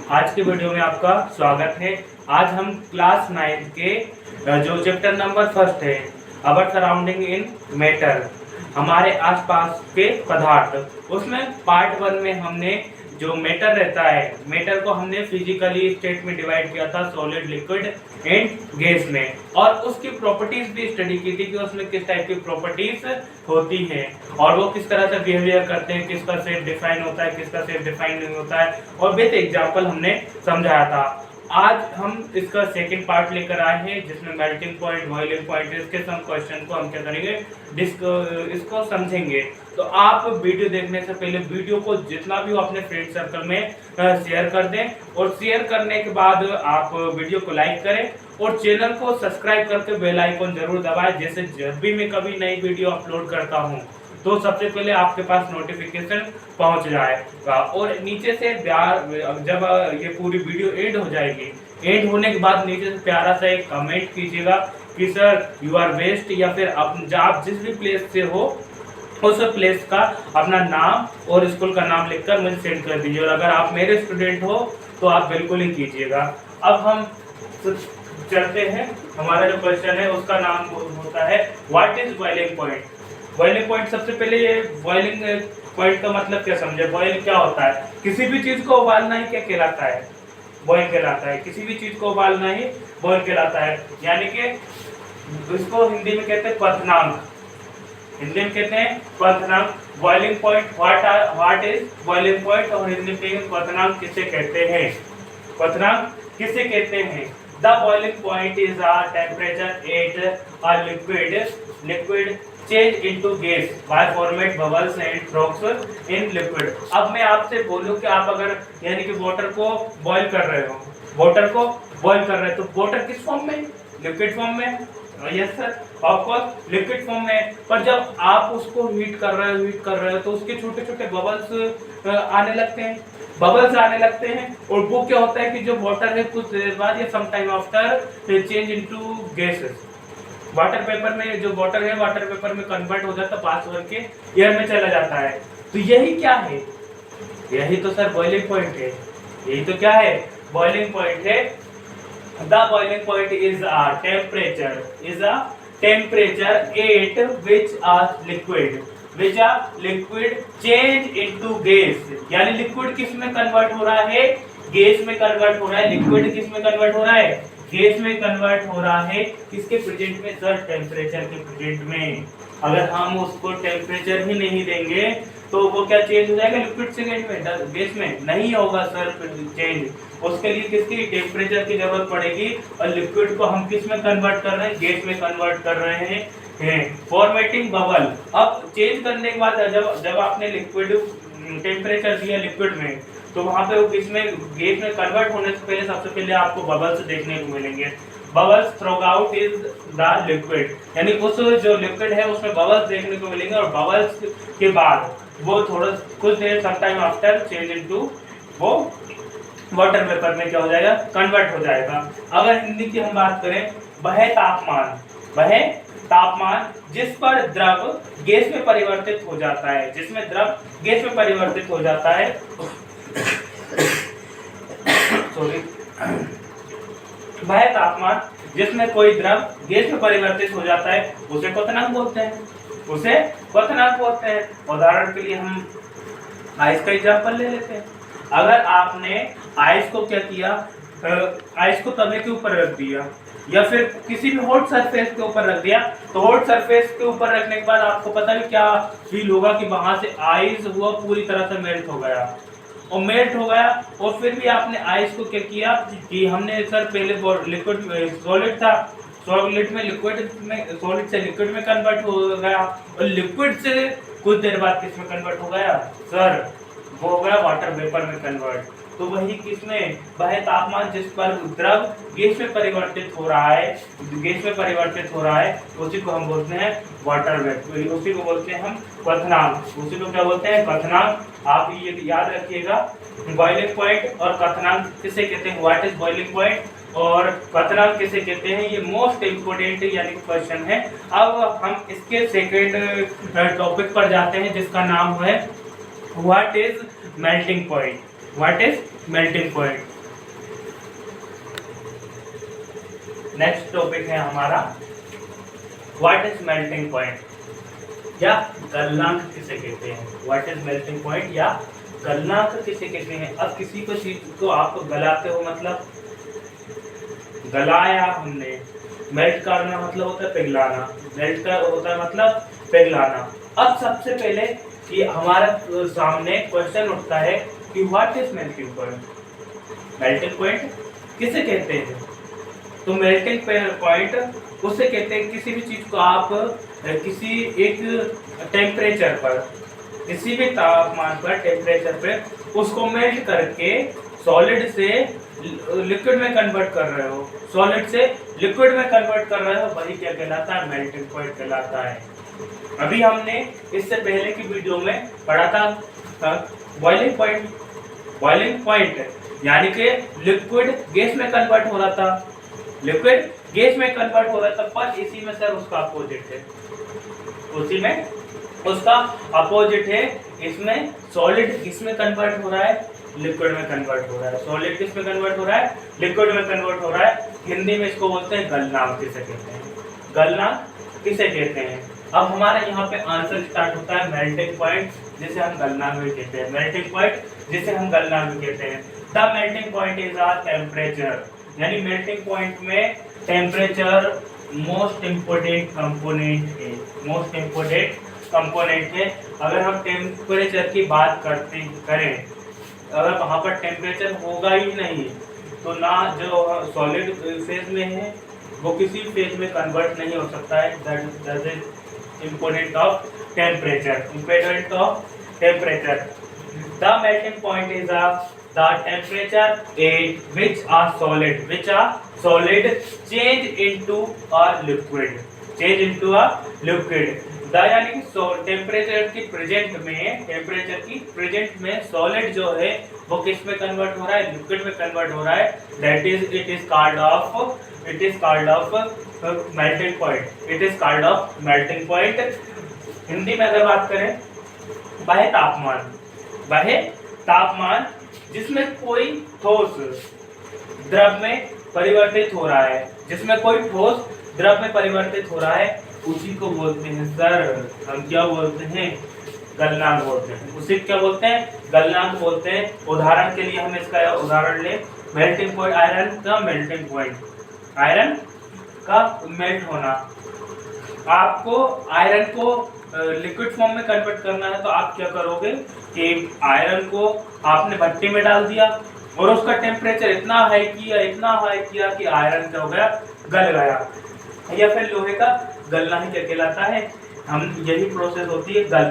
आज के वीडियो में आपका स्वागत है। आज हम क्लास 9 के जो चैप्टर नंबर फर्स्ट है अवर सराउंडिंग इन मैटर, हमारे आसपास के पदार्थ, उसमें पार्ट 1 में हमने जो मैटर रहता है, मैटर को हमने फिजिकली स्टेट में डिवाइड किया था, सॉलिड, लिक्विड एंड गैस में, और उसकी प्रॉपर्टीज भी स्टडी की थी कि उसमें किस टाइप की प्रॉपर्टीज होती हैं और वो किस तरह से बिहेवियर करते हैं, किसका सेट डिफाइन होता है, किसका सेट डिफाइन नहीं होता है, और विद एग्जाम्पल हमने समझाया था। आज हम इसका सेकंड पार्ट लेकर आए हैं जिसमें मेल्टिंग पॉइंट, बॉइलिंग पॉइंट, इसके सम क्वेश्चन को हम क्या करेंगे, इसको समझेंगे। तो आप वीडियो देखने से पहले वीडियो को जितना भी हो अपने फ्रेंड सर्कल में शेयर कर दें, और शेयर करने के बाद आप वीडियो को लाइक करें और चैनल को सब्सक्राइब करके बेल आइकन जरूर दबाएं, जैसे जब भी मैं कभी नई वीडियो अपलोड करता हूं तो सबसे पहले आपके पास नोटिफिकेशन पहुंच जाएगा। और नीचे से जब ये पूरी वीडियो एंड हो जाएगी, एंड होने के बाद नीचे से प्यारा सा एक कमेंट कीजिएगा कि सर यू आर बेस्ट, या फिर आप जिस भी प्लेस से हो उस प्लेस का अपना नाम और स्कूल का नाम लिखकर मुझे सेंड कर दीजिए। और अगर आप मेरे स्टूडेंट हो तो आप बिल्कुल ही कीजिएगा। अब हम चलते हैं, हमारा जो क्वेश्चन है उसका नाम होता है what is boiling point. Boiling point, सबसे पहले ये बॉइलिंग पॉइंट का मतलब क्या समझे। बॉइल क्या होता है, किसी भी चीज को उबालना ही क्या कहलाता है, बॉइल कहलाता है। किसी भी चीज को उबालना ही बॉइल कहलाता है, यानी कि इसको हिंदी में कहते हैं क्वथनांक, हिंदी में कहते हैं क्वथनांक। Boiling point, what is boiling point, और हिंदी में क्वथनांक किसे कहते हैं, क्वथनांक किसे कहते हैं। The boiling point is a temperature at a liquid change into gas by format bubbles and frogs in liquid. अब मैं आपसे बोलूं कि आप अगर यानी कि वाटर को बॉईल कर रहे हो, वाटर को बॉईल कर रहे हो, तो वाटर किस फॉर्म में, लिक्विड फॉर्म में, yes sir, of course liquid form में। पर जब आप उसको हीट कर रहे हो तो उसके छोटे छोटे बबल्स आने लगते हैं, बबल्स आने लगते हैं, और वो क्या होता है कि जो वाटर है कुछ देर बाद या some time after change into gases. Water paper में जो वाटर है, वाटर पेपर में कन्वर्ट हो जाता है, पास करके एयर में चला जाता है। तो यही क्या है, यही तो सर बॉइलिंग पॉइंट है, यही तो क्या है, बॉइलिंग पॉइंट है। The boiling point is a temperature eight which a liquid change into gas, यानी लिक्विड किस में कन्वर्ट हो रहा है, गैस में कन्वर्ट हो रहा है। लिक्विड किस में कन्वर्ट हो रहा है, गैस में कन्वर्ट हो रहा है। किसके प्रेजेंट में सर, टेम्परेचर के प्रेजेंट में। अगर हम उसको टेम्परेचर ही नहीं देंगे तो वो क्या चेंज हो जाएगा, लिक्विड से गैस में नहीं होगा सर चेंज। उसके लिए किसकी टेम्परेचर की जरूरत पड़ेगी, और लिक्विड को हम किस में कन्वर्ट कर रहे हैं, गैस में कन्वर्ट कर रहे हैं। फॉर्मेटिंग बबल, अब चेंज करने के बाद जब आपने लिक्विड टेम्परेचर दिया लिक्विड में, तो वहां पे वो किसमें, गैस में कन्वर्ट होने से पहले सबसे पहले आपको बबल्स देखने को मिलेंगे। Bubbles throughout is the liquid, यानी उस जो लिक्विड है उसमें बबल्स देखने को मिलेंगे, और बबल्स के बाद वो थोड़ा कुछ देर some time after change into वो वाटर वेपर में क्या हो जाएगा, कन्वर्ट हो जाएगा। अगर हिंदी की हम बात करें, वह तापमान जिस पर द्रव गैस में परिवर्तित हो जाता है, जिसमें द्रव गैस में परिवर्तित हो जाता है सॉरी, वह तापमान जिसमें कोई द्रव गैस में परिवर्तित हो जाता है उसे क्वथनांक बोलते हैं, उसे क्वथनांक बोलते हैं। उदाहरण के लिए हम आइस का एग्जांपल ले लेते हैं। अगर आपने आइस को क्या किया, आइस को तवे के ऊपर रख दिया या फिर किसी भी हॉट सरफेस के ऊपर रख दिया, तो हॉट सरफेस के ऊपर रखने के बाद आपको पता है क्या फील होगा कि वहां से आइस हुआ पूरी तरह से मेल्ट हो गया, और मेल्ट हो गया। और फिर भी आपने आइस को क्या किया कि हमने सर पहले लिक्विड सॉलिड था, सॉलिड में लिक्विड में, सॉलिड से लिक्विड में कन्वर्ट हो गया, और लिक्विड से कुछ देर बाद किस में कन्वर्ट हो गया सर, वो हो गया वाटर वेपर में कन्वर्ट। तो वही किसमें, वह तापमान जिस पर द्रव गैस में परिवर्तित हो रहा है, गैस में परिवर्तित हो रहा है, उसी को हम बोलते हैं वाटर वेपर, उसी को बोलते हैं हम क्वथनांक, उसी को क्या बोलते हैं, क्वथनांक। आप ये याद रखिएगा, बॉइलिंग पॉइंट और क्वथनांक किसे कहते हैं, व्हाट इज बॉइलिंग पॉइंट और क्वथनांक किसे कहते हैं, ये मोस्ट इंपोर्टेंट यानी क्वेश्चन है। अब हम इसके सेकेंड टॉपिक पर जाते हैं जिसका नाम है what is melting point, what is melting point. Next topic है हमारा व्हाट इज मेल्टिंग पॉइंट या गलनांक किसे कहते हैं। व्हाट इज मेल्टिंग पॉइंट या गलनांक किसे कहते हैं। अब किसी को चीज को आप गलाते हो, मतलब गलाया हमने। मेल्ट करना मतलब होता है पिघलाना, मेल्ट का होता है मतलब पिघलाना। अब सबसे पहले कि हमारे सामने क्वेश्चन उठता है कि what is melting point. Melting point किसे कहते हैं। तो मेल्टिंग पॉइंट उसे कहते हैं किसी भी चीज को आप किसी एक टेम्परेचर पर, किसी भी तापमान पर, टेम्परेचर पे उसको मेल्ट करके सॉलिड से लिक्विड में कन्वर्ट कर रहे हो, सॉलिड से लिक्विड में कन्वर्ट कर रहे हो, वही क्या कहलाता है, मेल्टिंग पॉइंट कहलाता है। अभी हमने इससे पहले की वीडियो में पढ़ा था बॉइलिंग पॉइंट। बॉइलिंग पॉइंट यानी कि लिक्विड गैस में कन्वर्ट हो रहा था, लिक्विड गैस में कन्वर्ट हो रहा था, पर इसी में सर उसका अपोजिट है, उसी में उसका अपोजिट है। इसमें सॉलिड किसमें कन्वर्ट हो रहा है, लिक्विड में कन्वर्ट हो रहा है। सॉलिड किस में कन्वर्ट हो रहा है, लिक्विड में कन्वर्ट हो रहा है। हिंदी में इसको बोलते हैं गलनांक किसे कहते हैं, गलनांक किसे कहते हैं। अब हमारे यहाँ पे आंसर स्टार्ट होता है मेल्टिंग पॉइंट जिसे हम गलनांक भी कहते हैं, मेल्टिंग पॉइंट जिसे हम गलनांक भी कहते हैं। The melting point is a temperature, यानी मेल्टिंग पॉइंट में टेम्परेचर मोस्ट इम्पोर्टेंट कंपोनेंट है, मोस्ट इम्पोर्टेंट कंपोनेंट है। अगर हम टेम्परेचर की बात करें, अगर वहाँ पर टेम्परेचर होगा ही नहीं तो ना जो सॉलिड फेज में है वो किसी फेज में कन्वर्ट नहीं हो सकता है। That is important of temperature, important of temperature. The melting point is the temperature at which a solid change into a liquid, change into a liquid। The यानी कि टेम्परेचर की प्रेजेंट में solid जो है वो किस में कन्वर्ट हो रहा है, लिक्विड में कन्वर्ट हो रहा है। That is it is called off melting point, it is called off melting point. Hindi में अगर बात करें, वह तापमान जिसमें कोई ठोस द्रव में परिवर्तित हो रहा है, जिसमें कोई ठोस द्रव में परिवर्तित हो रहा है, उसी को बोलते हैं सर, हम क्या बोलते हैं, गलनांक बोलते हैं। उसी क्या बोलते हैं, गलनांक बोलते हैं। उदाहरण के लिए हम इसका उदाहरण ले, मेल्टिंग पॉइंट, आयरन का मेल्टिंग पॉइंट, आयरन का मेल्ट होना। आपको आयरन को लिक्विड फॉर्म में कन्वर्ट करना है तो आप क्या करोगे कि आयरन को आपने भट्टी में डाल दिया और उसका टेम्परेचर इतना हाई किया कि आयरन क्या हो गया, गल गया, या फिर लोहे का गलना ही क्या कहलाता है। हम यही प्रोसेस होती है गलना।